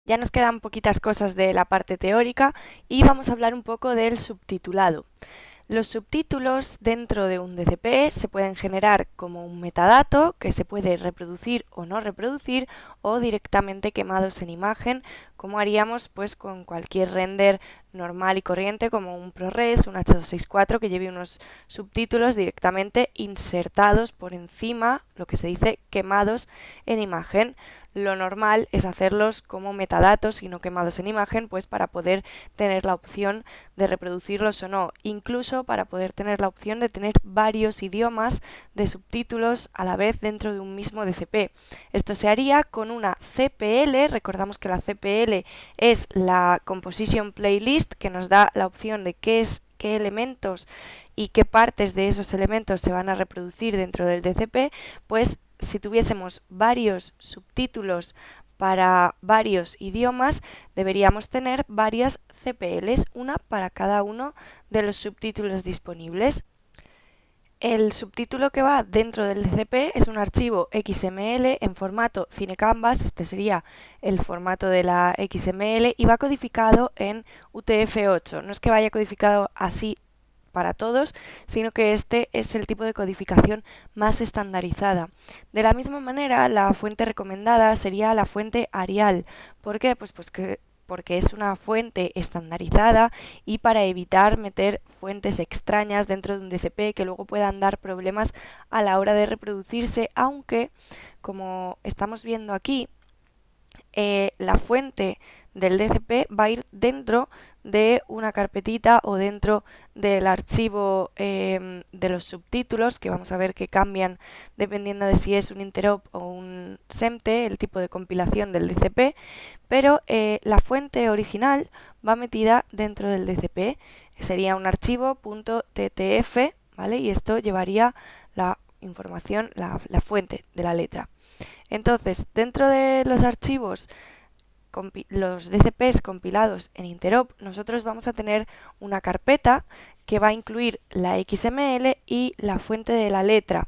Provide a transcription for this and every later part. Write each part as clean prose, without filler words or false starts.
Ya nos quedan poquitas cosas de la parte teórica y vamos a hablar un poco del subtitulado. Los subtítulos dentro de un DCP se pueden generar como un metadato que se puede reproducir o no reproducir o directamente quemados en imagen, como haríamos pues con cualquier render normal y corriente como un ProRes, un H264 que lleve unos subtítulos directamente insertados por encima, lo que se dice quemados en imagen. Lo normal es hacerlos como metadatos y no quemados en imagen, pues para poder tener la opción de reproducirlos o no, incluso para poder tener la opción de tener varios idiomas de subtítulos a la vez dentro de un mismo DCP. Esto se haría con una CPL. Recordamos que la CPL es la Composition Playlist, que nos da la opción de qué elementos y qué partes de esos elementos se van a reproducir dentro del DCP. Pues si tuviésemos varios subtítulos para varios idiomas, deberíamos tener varias CPLs, una para cada uno de los subtítulos disponibles. El subtítulo que va dentro del DCP es un archivo XML en formato CineCanvas. Este sería el formato de la XML y va codificado en UTF-8. No es que vaya codificado así para todos, sino que este es el tipo de codificación más estandarizada. De la misma manera, la fuente recomendada sería la fuente Arial. ¿Por qué? Porque es una fuente estandarizada y para evitar meter fuentes extrañas dentro de un DCP que luego puedan dar problemas a la hora de reproducirse, aunque, como estamos viendo aquí, la fuente del DCP va a ir dentro de una carpetita o dentro del archivo de los subtítulos, que vamos a ver que cambian dependiendo de si es un interop o un SEMTE, el tipo de compilación del DCP, pero la fuente original va metida dentro del DCP. Sería un archivo .ttf, ¿vale? Y esto llevaría la información, la fuente de la letra. Entonces, dentro de los archivos, los DCPs compilados en interop, nosotros vamos a tener una carpeta que va a incluir la XML y la fuente de la letra.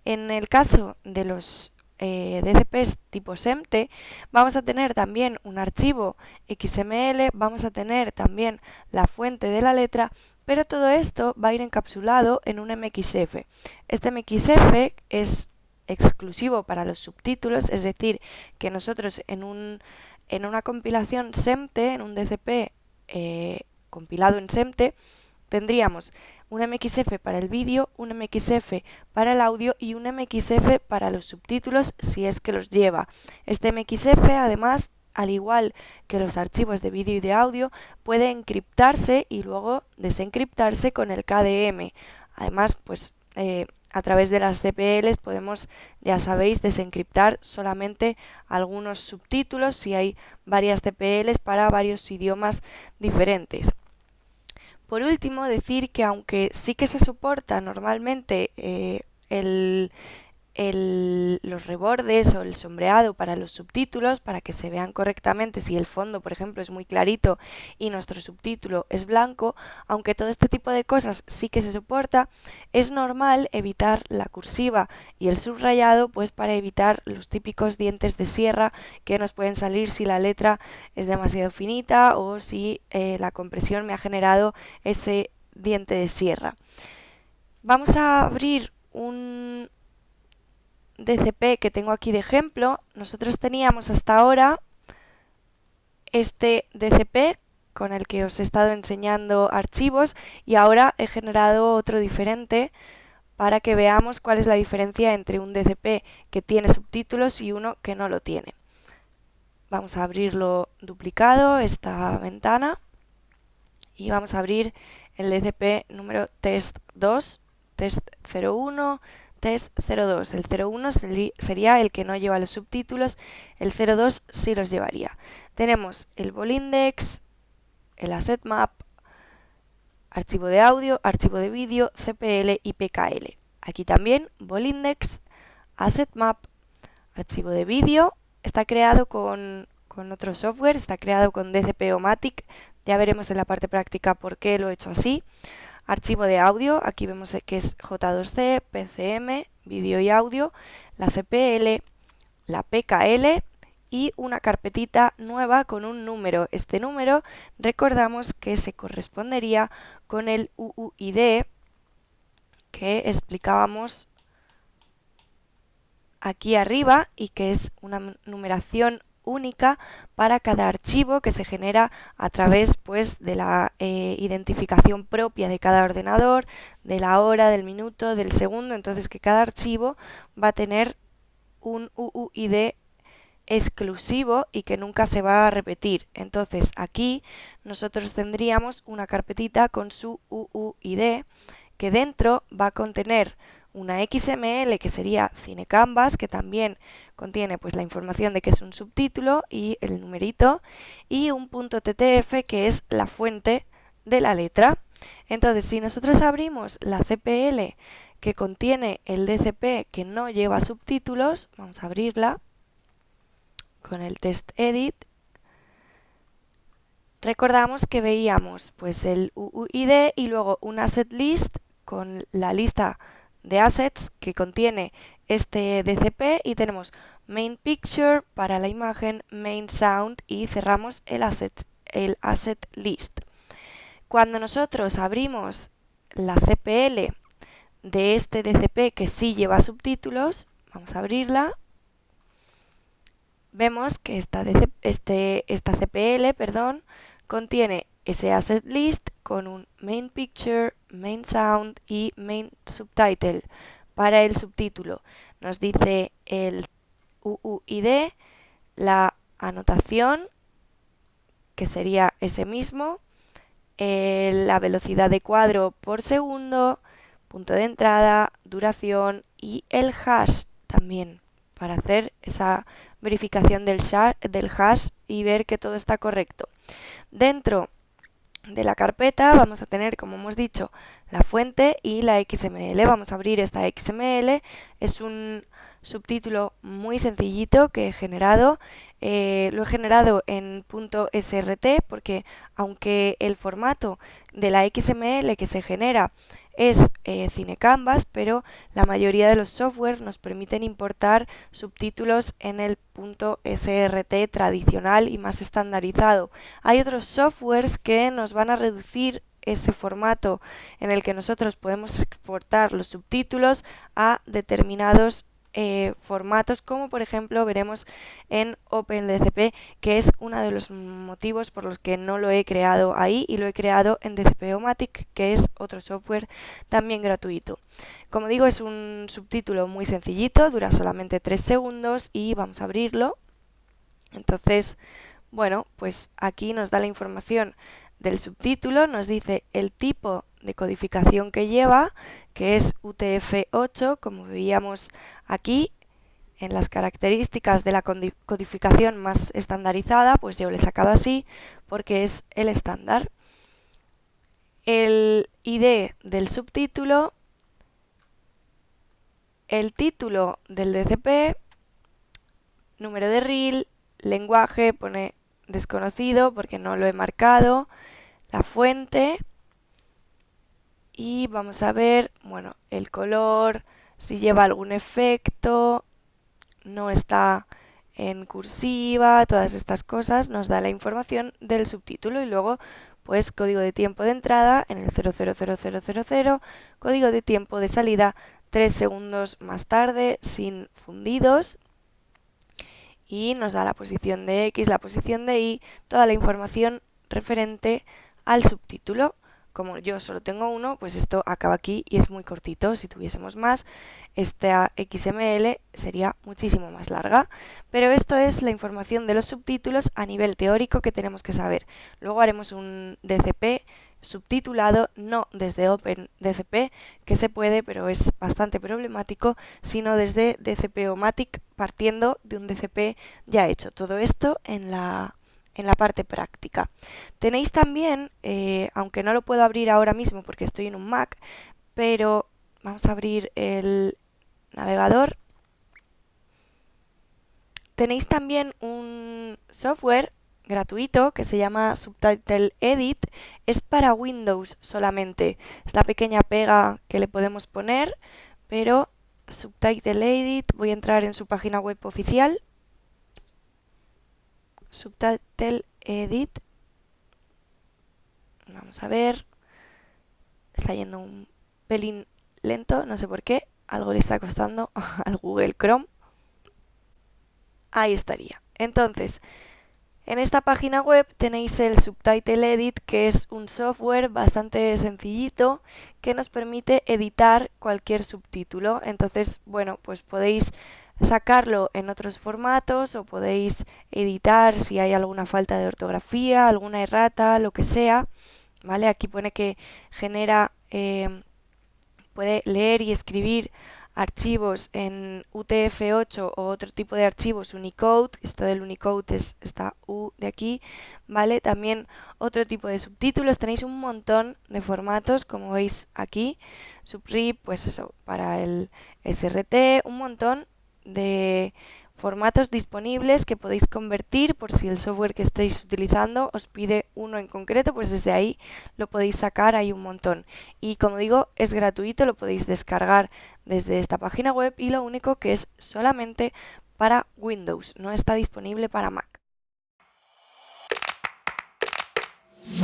En el caso de los DCPs tipo SEMTE, vamos a tener también un archivo XML, vamos a tener también la fuente de la letra, pero todo esto va a ir encapsulado en un MXF. Este MXF es exclusivo para los subtítulos, es decir, que nosotros en una compilación SEMTE, en un DCP compilado en SEMTE, tendríamos un MXF para el vídeo, un MXF para el audio y un MXF para los subtítulos si es que los lleva. Este MXF, además, al igual que los archivos de vídeo y de audio, puede encriptarse y luego desencriptarse con el KDM. Además, pues a través de las CPLs podemos, ya sabéis, desencriptar solamente algunos subtítulos si hay varias CPLs para varios idiomas diferentes. Por último, decir que aunque sí que se soporta normalmente los rebordes o el sombreado para los subtítulos, para que se vean correctamente si el fondo, por ejemplo, es muy clarito y nuestro subtítulo es blanco, aunque todo este tipo de cosas sí que se soporta, es normal evitar la cursiva y el subrayado, pues para evitar los típicos dientes de sierra que nos pueden salir si la letra es demasiado finita o si la compresión me ha generado ese diente de sierra. Vamos a abrir un DCP que tengo aquí de ejemplo. Nosotros teníamos hasta ahora este DCP con el que os he estado enseñando archivos y ahora he generado otro diferente para que veamos cuál es la diferencia entre un DCP que tiene subtítulos y uno que no lo tiene. Vamos a abrirlo duplicado, esta ventana, y vamos a abrir el DCP número test2, test01, test 02. El 01 sería el que no lleva los subtítulos, el 02 sí los llevaría. Tenemos el Volindex, el Asset Map, archivo de audio, archivo de vídeo, CPL y PKL. Aquí también Volindex, Asset Map, archivo de vídeo. Está creado con otro software, está creado con DCP-O-Matic. Ya veremos en la parte práctica por qué lo he hecho así. Archivo de audio, aquí vemos que es J2C, PCM, vídeo y audio, la CPL, la PKL y una carpetita nueva con un número. Este número recordamos que se correspondería con el UUID que explicábamos aquí arriba y que es una numeración única para cada archivo que se genera a través pues de la identificación propia de cada ordenador, de la hora, del minuto, del segundo. Entonces que cada archivo va a tener un UUID exclusivo y que nunca se va a repetir. Entonces aquí nosotros tendríamos una carpetita con su UUID que dentro va a contener una XML que sería CineCanvas, que también contiene pues la información de que es un subtítulo y el numerito, y un .ttf que es la fuente de la letra. Entonces, si nosotros abrimos la CPL que contiene el DCP que no lleva subtítulos, vamos a abrirla con el TextEdit. Recordamos que veíamos pues el UUID y luego un asset list con la lista de assets que contiene este DCP y tenemos main picture para la imagen, main sound y cerramos el asset list. Cuando nosotros abrimos la CPL de este DCP que sí lleva subtítulos, vamos a abrirla, vemos que esta CPL, contiene ese asset list con un main picture, main sound y main subtitle. Para el subtítulo nos dice el UUID, la anotación, que sería ese mismo, la velocidad de cuadro por segundo, punto de entrada, duración y el hash también, para hacer esa verificación del hash y ver que todo está correcto. Dentro de la carpeta vamos a tener, como hemos dicho, la fuente y la XML. Vamos a abrir esta XML. Es un subtítulo muy sencillito que he generado. Lo he generado en .srt porque aunque el formato de la XML que se genera es CineCanvas, pero la mayoría de los software nos permiten importar subtítulos en el .srt tradicional y más estandarizado. Hay otros softwares que nos van a reducir ese formato en el que nosotros podemos exportar los subtítulos a determinados formatos, como por ejemplo veremos en OpenDCP, que es uno de los motivos por los que no lo he creado ahí y lo he creado en DCP-O-Matic, que es otro software también gratuito. Como digo, es un subtítulo muy sencillito, dura solamente 3 segundos y vamos a abrirlo. Entonces, bueno, pues aquí nos da la información del subtítulo, nos dice el tipo de codificación que lleva, que es UTF-8, como veíamos aquí en las características de la codificación más estandarizada, pues yo le he sacado así porque es el estándar. El ID del subtítulo, el título del DCP, número de reel, lenguaje, pone desconocido porque no lo he marcado, la fuente y vamos a ver, bueno, el color, si lleva algún efecto, no está en cursiva, todas estas cosas nos da la información del subtítulo y luego pues código de tiempo de entrada en el 000000, código de tiempo de salida 3 segundos más tarde sin fundidos y nos da la posición de X, la posición de Y, toda la información referente al subtítulo. Como yo solo tengo uno, pues esto acaba aquí y es muy cortito. Si tuviésemos más, esta XML sería muchísimo más larga. Pero esto es la información de los subtítulos a nivel teórico que tenemos que saber. Luego haremos un DCP subtitulado, no desde OpenDCP, que se puede, pero es bastante problemático, sino desde DCP-O-Matic, partiendo de un DCP ya hecho. Todo esto en la parte práctica. Tenéis también, aunque no lo puedo abrir ahora mismo porque estoy en un Mac, pero vamos a abrir el navegador. Tenéis también un software gratuito que se llama Subtitle Edit, es para Windows solamente. Es la pequeña pega que le podemos poner, pero Subtitle Edit, voy a entrar en su página web oficial. Subtitle Edit. Vamos a ver. Está yendo un pelín lento, no sé por qué. Algo le está costando al Google Chrome. Ahí estaría. Entonces, en esta página web tenéis el Subtitle Edit, que es un software bastante sencillito que nos permite editar cualquier subtítulo. Entonces, bueno, pues podéis sacarlo en otros formatos o podéis editar si hay alguna falta de ortografía, alguna errata, lo que sea. ¿Vale? Aquí pone que genera, puede leer y escribir archivos en UTF-8 o otro tipo de archivos Unicode. Esto del Unicode es esta U de aquí, ¿vale? También otro tipo de subtítulos. Tenéis un montón de formatos, como veis aquí. Subrip, pues eso, para el SRT, un montón de formatos disponibles que podéis convertir por si el software que estéis utilizando os pide uno en concreto, pues desde ahí lo podéis sacar, hay un montón. Y como digo, es gratuito, lo podéis descargar desde esta página web y lo único que es solamente para Windows, no está disponible para Mac.